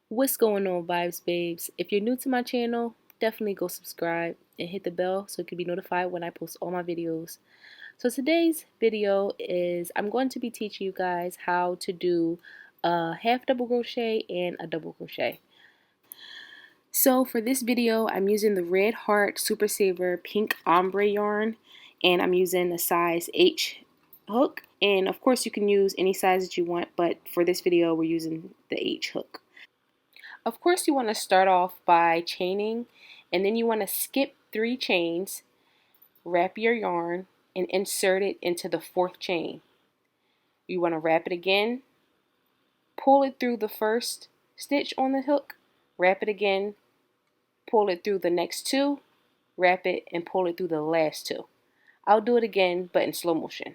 What's going on, Vibes Babes? If you're new to my channel, definitely go subscribe and hit the bell so you can be notified when I post all my videos. So today's video is I'm going to be teaching you guys how to do a half double crochet and a double crochet. So for this video, I'm using the Red Heart Super Saver Pink Ombre yarn, and I'm using a size H hook. And of course you can use any size that you want, but for this video we're using the H hook. Of course, you want to start off by chaining, and then you want to skip 3 chains, wrap your yarn, and insert it into the 4th chain. You want to wrap it again, pull it through the first stitch on the hook, wrap it again, pull it through the next 2, wrap it, and pull it through the last 2. I'll do it again, but in slow motion.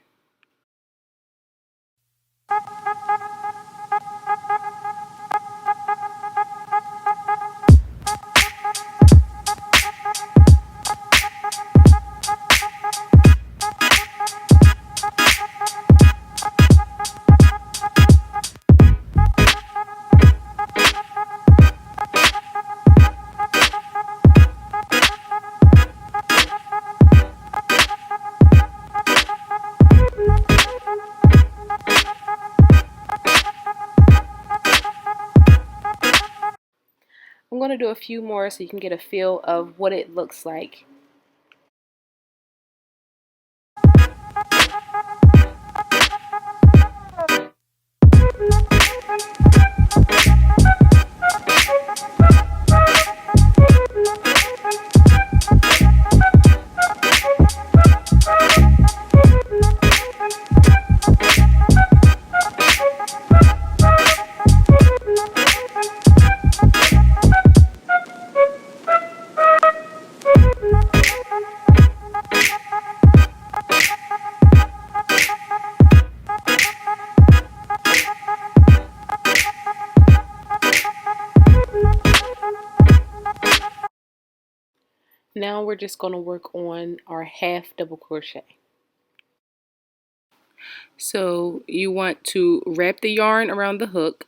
I'm going to do a few more so you can get a feel of what it looks like. Now we're just going to work on our half double crochet. So you want to wrap the yarn around the hook.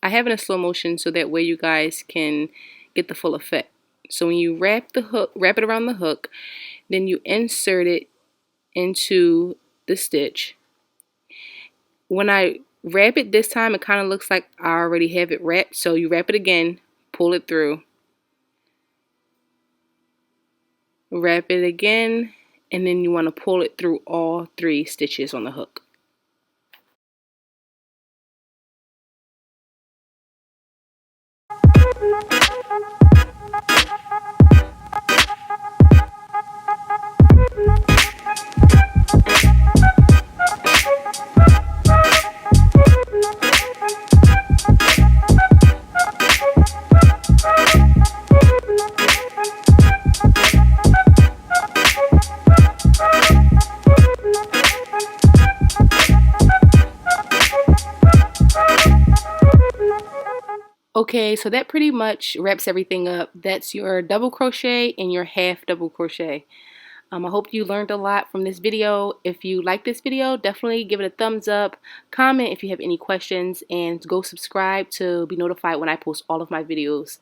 I have it in slow motion so that way you guys can get the full effect. So when you wrap it around the hook, then you insert it into the stitch. When I wrap it this time, it kind of looks like I already have it wrapped. So you wrap it again, pull it through, wrap it again, and then you want to pull it through all 3 stitches on the hook. Okay, so that pretty much wraps everything up. That's your double crochet and your half double crochet. I hope you learned a lot from this video. If you like this video, definitely give it a thumbs up, comment if you have any questions, and go subscribe to be notified when I post all of my videos.